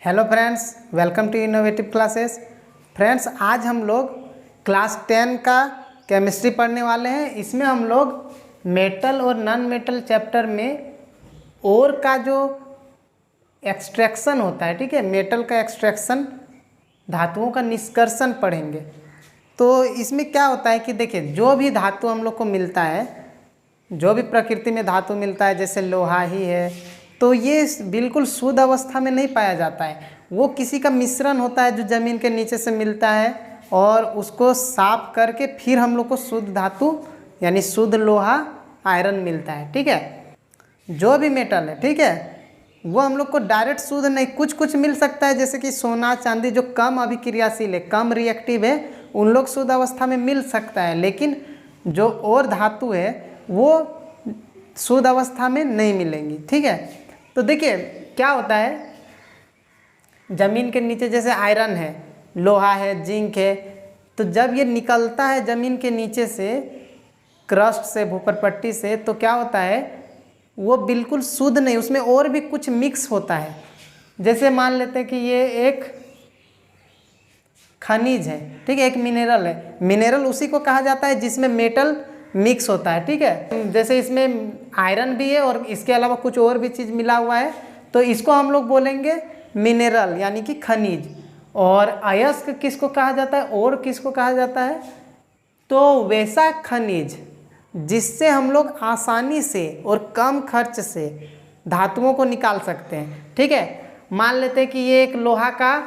Hello friends, welcome to innovative classes. Friends, आज हम लोग क्लास 10 का केमिस्ट्री पढ़ने वाले हैं। इसमें हम लोग मेटल और नॉन मेटल चैप्टर में ओर का जो एक्सट्रैक्शन होता है, ठीक है, मेटल का एक्सट्रैक्शन, धातुओं का निष्कर्षण पढ़ेंगे। तो इसमें क्या होता है कि देखिए, जो भी धातु हम लोग को मिलता है, जो भी प्रकृति में धातु मिलता है, जैसे लोहा ही है, तो ये बिल्कुल शुद्ध अवस्था में नहीं पाया जाता है। वो किसी का मिश्रण होता है जो ज़मीन के नीचे से मिलता है, और उसको साफ करके फिर हम लोग को शुद्ध धातु यानी शुद्ध लोहा, आयरन मिलता है। ठीक है, जो भी मेटल है, ठीक है, वो हम लोग को डायरेक्ट शुद्ध नहीं, कुछ कुछ मिल सकता है, जैसे कि सोना चांदी जो कम अभिक्रियाशील है, कम रिएक्टिव है, उन लोग शुद्ध अवस्था में मिल सकता है। लेकिन जो और धातु है वो शुद्ध अवस्था में नहीं मिलेंगी। ठीक है, तो देखिए क्या होता है, ज़मीन के नीचे जैसे आयरन है, लोहा है, जिंक है, तो जब ये निकलता है ज़मीन के नीचे से, क्रस्ट से, भूपरपट्टी से, तो क्या होता है, वो बिल्कुल शुद्ध नहीं, उसमें और भी कुछ मिक्स होता है। जैसे मान लेते हैं कि ये एक खनिज है, ठीक है, एक मिनरल है। मिनरल उसी को कहा जाता है जिसमें मेटल मिक्स होता है। ठीक है, जैसे इसमें आयरन भी है और इसके अलावा कुछ और भी चीज़ मिला हुआ है, तो इसको हम लोग बोलेंगे मिनरल यानी कि खनिज। और अयस्क किसको कहा जाता है, और किसको कहा जाता है, तो वैसा खनिज जिससे हम लोग आसानी से और कम खर्च से धातुओं को निकाल सकते हैं। ठीक है, मान लेते हैं कि ये एक लोहा का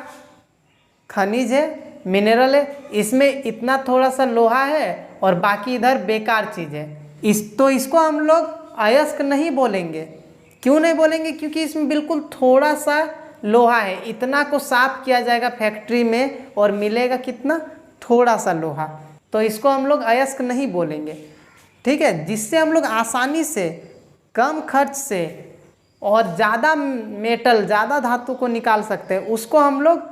खनिज है, मिनरल है, इसमें इतना थोड़ा सा लोहा है और बाकी इधर बेकार चीज़ है, इसको हम लोग अयस्क नहीं बोलेंगे। क्यों नहीं बोलेंगे? क्योंकि इसमें बिल्कुल थोड़ा सा लोहा है, इतना को साफ किया जाएगा फैक्ट्री में और मिलेगा कितना, थोड़ा सा लोहा, तो इसको हम लोग अयस्क नहीं बोलेंगे। ठीक है, जिससे हम लोग आसानी से, कम खर्च से और ज़्यादा मेटल, ज़्यादा धातु को निकाल सकते हैं, उसको हम लोग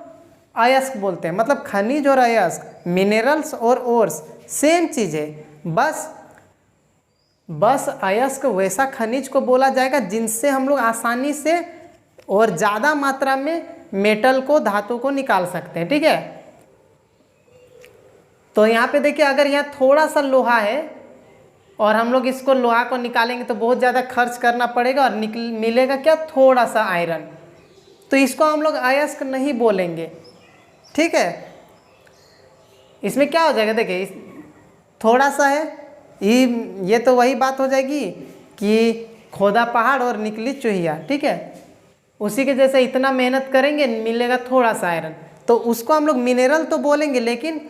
अयस्क बोलते हैं। मतलब खनिज और अयस्क, मिनरल्स और ओर्स सेम चीज़ है। बस अयस्क वैसा खनिज को बोला जाएगा जिनसे हम लोग आसानी से और ज़्यादा मात्रा में मेटल को, धातु को निकाल सकते हैं। ठीक है, तो यहाँ पे देखिए, अगर यहाँ थोड़ा सा लोहा है और हम लोग इसको लोहा को निकालेंगे तो बहुत ज़्यादा खर्च करना पड़ेगा और मिलेगा क्या, थोड़ा सा आयरन, तो इसको हम लोग अयस्क नहीं बोलेंगे। ठीक है, इसमें क्या हो जाएगा, देखिए थोड़ा सा है, ये तो वही बात हो जाएगी कि खोदा पहाड़ और निकली चूहिया। ठीक है, उसी के जैसे इतना मेहनत करेंगे मिलेगा थोड़ा सा आयरन, तो उसको हम लोग मिनरल तो बोलेंगे लेकिन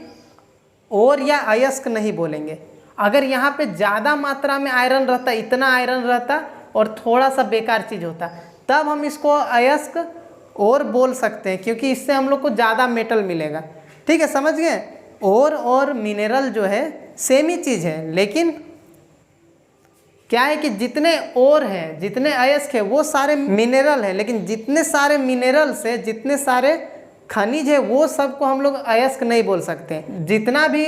और या अयस्क नहीं बोलेंगे। अगर यहाँ पे ज़्यादा मात्रा में आयरन रहता, इतना आयरन रहता और थोड़ा सा बेकार चीज़ होता, तब हम इसको अयस्क और बोल सकते हैं, क्योंकि इससे हम लोग को ज़्यादा मेटल मिलेगा। ठीक है, समझ गए? और मिनरल जो है सेम ही चीज़ है, लेकिन क्या है कि जितने और हैं, जितने अयस्क है, वो सारे मिनरल है, लेकिन जितने सारे मिनरल से, जितने सारे खनिज है, वो सबको हम लोग अयस्क नहीं बोल सकते। जितना भी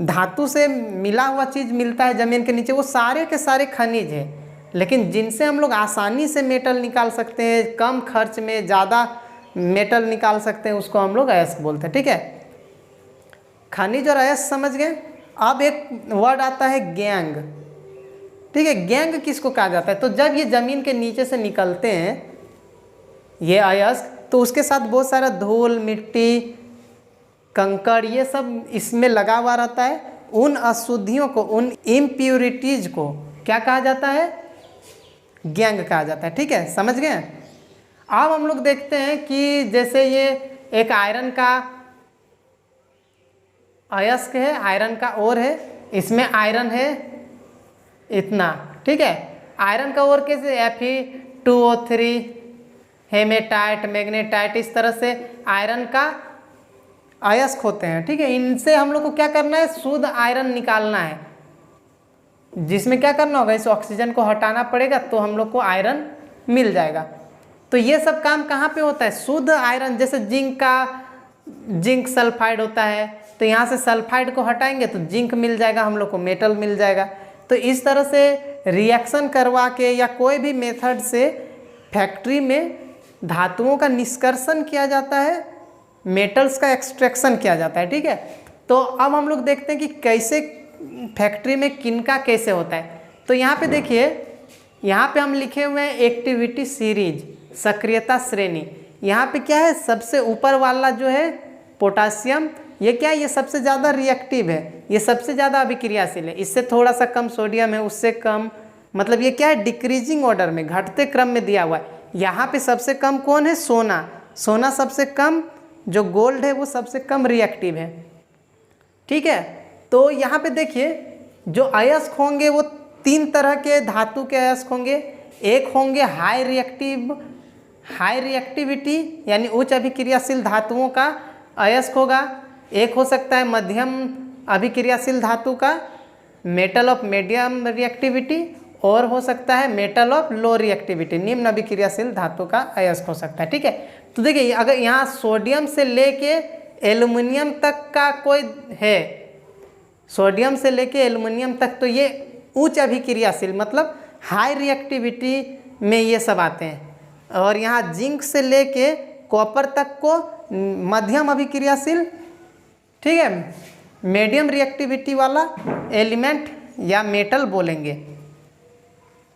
धातु से मिला हुआ चीज़ मिलता है ज़मीन के नीचे, वो सारे के सारे खनिज है, लेकिन जिनसे हम लोग आसानी से मेटल निकाल सकते हैं, कम खर्च में ज़्यादा मेटल निकाल सकते हैं, उसको हम लोग अयस्क बोलते हैं। ठीक है, खनिज और अयस्क समझ गए। अब एक वर्ड आता है गैंग। ठीक है, गैंग किसको कहा जाता है, तो जब ये ज़मीन के नीचे से निकलते हैं ये अयस्क, तो उसके साथ बहुत सारा धूल, मिट्टी, कंकड़, ये सब इसमें लगा हुआ रहता है। उन अशुद्धियों को, उन इम्प्योरिटीज़ को क्या कहा जाता है, गैंग कहा जाता है। ठीक है, समझ गए। अब हम लोग देखते हैं कि जैसे ये एक आयरन का अयस्क है, आयरन का ओर है, इसमें आयरन है इतना। ठीक है, आयरन का ओर कैसे, Fe2O3, हेमेटाइट, मैग्नेटाइट, इस तरह से आयरन का अयस्क होते हैं। ठीक है, इनसे हम लोग को क्या करना है, शुद्ध आयरन निकालना है, जिसमें क्या करना होगा, इस ऑक्सीजन को हटाना पड़ेगा, तो हम लोग को आयरन मिल जाएगा। तो ये सब काम कहाँ पे होता है, शुद्ध आयरन, जैसे जिंक सल्फाइड होता है, तो यहाँ से सल्फाइड को हटाएंगे तो जिंक मिल जाएगा, हम लोग को मेटल मिल जाएगा। तो इस तरह से रिएक्शन करवा के या कोई भी मेथड से फैक्ट्री में धातुओं का निष्कर्षण किया जाता है, मेटल्स का एक्सट्रैक्शन किया जाता है। ठीक है, तो अब हम लोग देखते हैं कि कैसे फैक्ट्री में किनका कैसे होता है। तो यहाँ पे देखिए, यहाँ पे हम लिखे हुए हैं एक्टिविटी सीरीज, सक्रियता श्रेणी। यहाँ पे क्या है, सबसे ऊपर वाला जो है पोटासियम, ये क्या है, ये सबसे ज़्यादा रिएक्टिव है, ये सबसे ज़्यादा अभिक्रियाशील है। इससे थोड़ा सा कम सोडियम है, उससे कम, मतलब ये क्या है, डिक्रीजिंग ऑर्डर में, घटते क्रम में दिया हुआ है। यहाँ पे सबसे कम कौन है, सोना। सोना सबसे कम, जो गोल्ड है वो सबसे कम रिएक्टिव है। ठीक है, तो यहाँ पे देखिए जो अयस्क होंगे वो 3 तरह के धातु के अयस्क होंगे। एक होंगे हाई रिएक्टिविटी यानी उच्च अभिक्रियाशील धातुओं का अयस्क होगा। एक हो सकता है मध्यम अभिक्रियाशील धातु का, मेटल ऑफ मीडियम रिएक्टिविटी, और हो सकता है मेटल ऑफ लो रिएक्टिविटी, निम्न अभिक्रियाशील धातु का अयस्क हो सकता है। ठीक है, तो देखिए अगर यहाँ सोडियम से लेके एल्युमिनियम तक का कोई है, सोडियम से लेके एल्युमिनियम तक, तो ये उच्च अभिक्रियाशील मतलब हाई रिएक्टिविटी में ये सब आते हैं। और यहाँ जिंक से लेके कॉपर तक को मध्यम अभिक्रियाशील, ठीक है, मीडियम रिएक्टिविटी वाला एलिमेंट या मेटल बोलेंगे।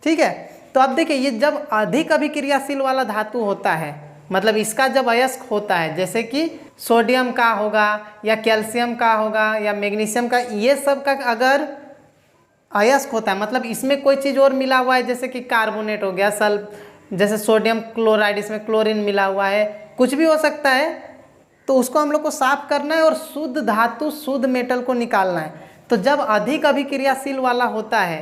ठीक है, तो अब देखिए ये जब अधिक अभिक्रियाशील वाला धातु होता है, मतलब इसका जब अयस्क होता है, जैसे कि सोडियम का होगा या कैल्शियम का होगा या मैग्नीशियम का, ये सब का अगर अयस्क होता है, मतलब इसमें कोई चीज़ और मिला हुआ है, जैसे कि कार्बोनेट हो गया, जैसे सोडियम क्लोराइड, इसमें क्लोरीन मिला हुआ है, कुछ भी हो सकता है, तो उसको हम लोग को साफ करना है और शुद्ध धातु, शुद्ध मेटल को निकालना है। तो जब अधिक अभिक्रियाशील वाला होता है,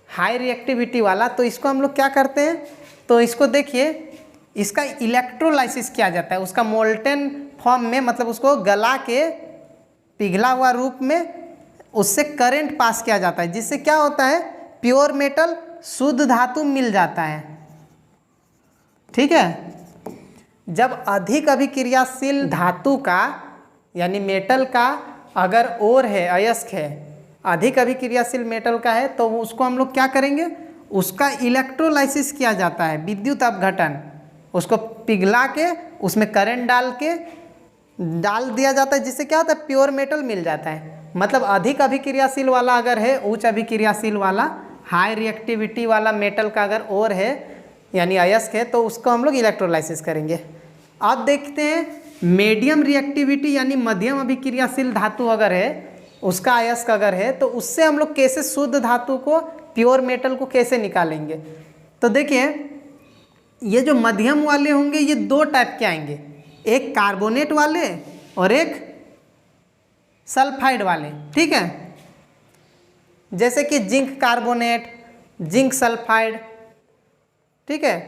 हाई रिएक्टिविटी वाला, तो इसको हम लोग क्या करते हैं, तो इसको देखिए, इसका इलेक्ट्रोलाइसिस किया जाता है, उसका मोल्टेन फॉर्म में, मतलब उसको गला के पिघला हुआ रूप में उससे करंट पास किया जाता है, जिससे क्या होता है, प्योर मेटल, शुद्ध धातु मिल जाता है। ठीक है, जब अधिक अभिक्रियाशील धातु का यानी मेटल का अगर और है, अयस्क है, अधिक अभिक्रियाशील मेटल का है, तो उसको हम लोग क्या करेंगे, उसका इलेक्ट्रोलाइसिस किया जाता है, विद्युत अपघटन, उसको पिघला के उसमें करंट डाल दिया जाता है, जिससे क्या होता है, प्योर मेटल मिल जाता है। मतलब अधिक अभिक्रियाशील वाला अगर है, उच्च अभिक्रियाशील वाला, हाई रिएक्टिविटी वाला मेटल का अगर और है यानी अयस्क है, तो उसको हम लोग इलेक्ट्रोलाइसिस करेंगे। अब देखते हैं मीडियम रिएक्टिविटी यानी मध्यम अभिक्रियाशील धातु अगर है, उसका अयस्क अगर है, तो उससे हम लोग कैसे शुद्ध धातु को, प्योर मेटल को कैसे निकालेंगे। तो देखिए ये जो मध्यम वाले होंगे ये 2 टाइप के आएंगे, एक कार्बोनेट वाले और एक सल्फाइड वाले। ठीक है, जैसे कि जिंक कार्बोनेट, जिंक सल्फाइड। ठीक है,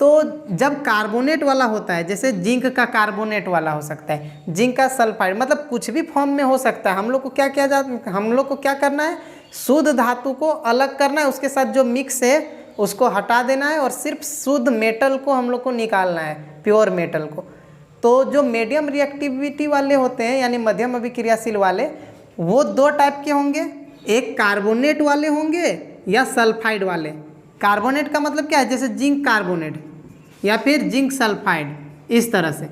तो जब कार्बोनेट वाला होता है, जैसे जिंक का कार्बोनेट वाला हो सकता है, जिंक का सल्फाइड, मतलब कुछ भी फॉर्म में हो सकता है। हम लोग को क्या किया जाता, हम लोग को क्या करना है, शुद्ध धातु को अलग करना है, उसके साथ जो मिक्स है उसको हटा देना है और सिर्फ शुद्ध मेटल को हम लोग को निकालना है, प्योर मेटल को। तो जो मीडियम रिएक्टिविटी वाले होते हैं यानी मध्यम अभिक्रियाशील वाले, वो 2 टाइप के होंगे, एक कार्बोनेट वाले होंगे या सल्फाइड वाले। कार्बोनेट का मतलब क्या है, जैसे जिंक कार्बोनेट या फिर जिंक सल्फाइड, इस तरह से।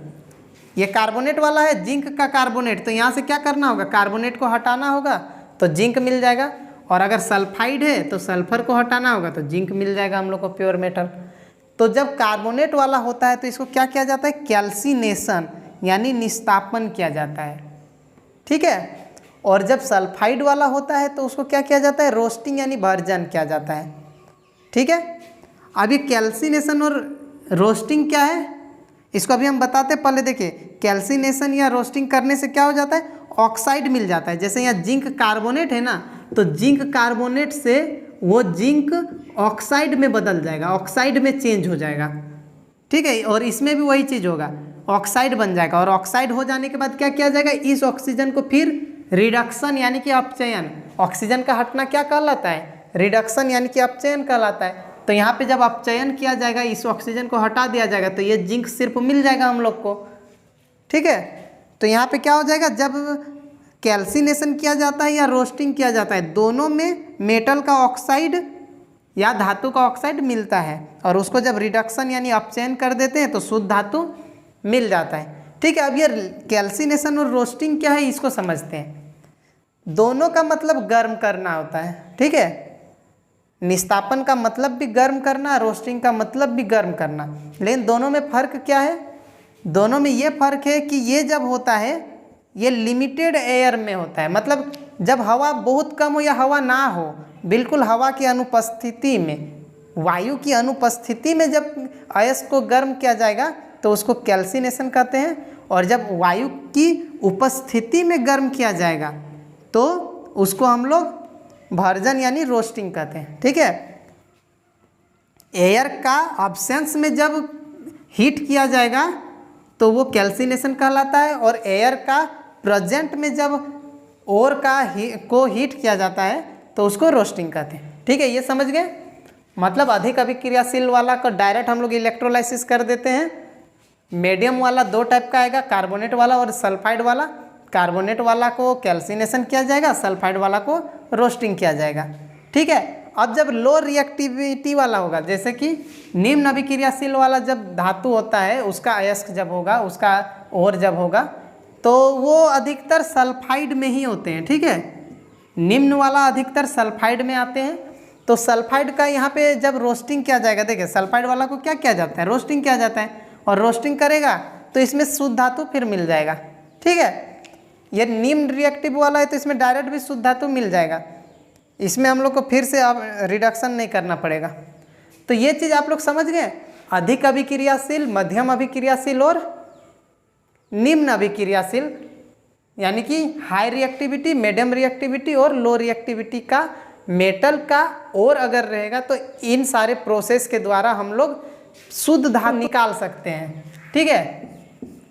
ये कार्बोनेट वाला है, जिंक का कार्बोनेट, तो यहाँ से क्या करना होगा, कार्बोनेट को हटाना होगा तो जिंक मिल जाएगा, और अगर सल्फाइड है तो सल्फर को हटाना होगा तो जिंक मिल जाएगा हम लोग को, प्योर मेटल। तो जब कार्बोनेट वाला होता है तो इसको क्या किया जाता है, कैल्सिनेशन यानी निस्तापन किया जाता है। ठीक है, और जब सल्फाइड वाला होता है तो उसको क्या किया जाता है, रोस्टिंग यानी भर्जन किया जाता है। ठीक है, अभी कैल्सिनेशन और रोस्टिंग क्या है इसको अभी हम बताते हैं। पहले देखिए, कैल्सिनेशन या रोस्टिंग करने से क्या हो जाता है, ऑक्साइड मिल जाता है। जैसे यहाँ जिंक कार्बोनेट है ना, तो जिंक कार्बोनेट से वो जिंक ऑक्साइड में बदल जाएगा, ऑक्साइड में चेंज हो जाएगा। ठीक है, और इसमें भी वही चीज़ होगा, ऑक्साइड बन जाएगा, और ऑक्साइड हो जाने के बाद क्या किया जाएगा, इस ऑक्सीजन को फिर रिडक्शन यानी कि अपचयन, ऑक्सीजन का हटना क्या कहलाता है, रिडक्शन यानी कि अपचयन कहलाता है। तो यहाँ पे जब अपचयन किया जाएगा, इस ऑक्सीजन को हटा दिया जाएगा, तो ये जिंक सिर्फ मिल जाएगा हम लोग को। ठीक है, तो यहाँ पे क्या हो जाएगा, जब कैल्सिनेशन किया जाता है या रोस्टिंग किया जाता है, दोनों में मेटल का ऑक्साइड या धातु का ऑक्साइड मिलता है, और उसको जब रिडक्शन यानी अपचयन कर देते हैं तो शुद्ध धातु मिल जाता है। ठीक है, अब ये कैल्सिनेशन और रोस्टिंग क्या है इसको समझते हैं। दोनों का मतलब गर्म करना होता है। ठीक है, निस्तापन का मतलब भी गर्म करना, रोस्टिंग का मतलब भी गर्म करना, लेकिन दोनों में फ़र्क क्या है? दोनों में ये फ़र्क है कि ये जब होता है ये लिमिटेड एयर में होता है, मतलब जब हवा बहुत कम हो या हवा ना हो, बिल्कुल हवा की अनुपस्थिति में, वायु की अनुपस्थिति में जब अयस्क को गर्म किया जाएगा तो उसको कैल्सिनेशन कहते हैं, और जब वायु की उपस्थिति में गर्म किया जाएगा तो उसको हम लोग भर्जन यानी रोस्टिंग कहते हैं। ठीक है, एयर का अब्सेंस में जब हीट किया जाएगा तो वो कैल्सिनेशन कहलाता है, और एयर का प्रेजेंट में जब और को हीट किया जाता है तो उसको रोस्टिंग कहते हैं। ठीक है, ये समझ गए? मतलब अधिक अभिक्रियाशील वाला को डायरेक्ट हम लोग इलेक्ट्रोलाइसिस कर देते हैं। मीडियम वाला दो टाइप का आएगा, कार्बोनेट वाला और सल्फाइड वाला। कार्बोनेट वाला को कैल्सिनेशन किया जाएगा, सल्फाइड वाला को रोस्टिंग किया जाएगा। ठीक है, अब जब लो रिएक्टिविटी वाला होगा, जैसे कि निम्न अभिक्रियाशील वाला जब धातु होता है उसका अयस्क जब होगा, उसका और जब होगा तो वो अधिकतर सल्फाइड में ही होते हैं। ठीक है, निम्न वाला अधिकतर सल्फाइड में आते हैं। तो सल्फाइड का यहाँ पे जब रोस्टिंग किया जाएगा, देखिए सल्फाइड वाला को क्या किया जाता है? रोस्टिंग किया जाता है, और रोस्टिंग करेगा तो इसमें शुद्ध धातु फिर मिल जाएगा। ठीक है, ये निम्न रिएक्टिव वाला है तो इसमें डायरेक्ट भी शुद्ध धातु मिल जाएगा, इसमें हम लोग को फिर से अब रिडक्शन नहीं करना पड़ेगा। तो ये चीज़ आप लोग समझ गए, अधिक अभिक्रियाशील, मध्यम अभिक्रियाशील और निम्न अभिक्रियाशील, यानी कि हाई रिएक्टिविटी, मीडियम रिएक्टिविटी और लो रिएक्टिविटी का मेटल का और अगर रहेगा तो इन सारे प्रोसेस के द्वारा हम लोग शुद्ध धातु निकाल सकते हैं। ठीक है,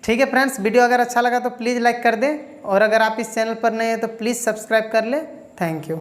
ठीक है फ्रेंड्स, वीडियो अगर अच्छा लगा तो प्लीज़ लाइक कर दें, और अगर आप इस चैनल पर नए हैं तो प्लीज़ सब्सक्राइब कर लें। Thank you.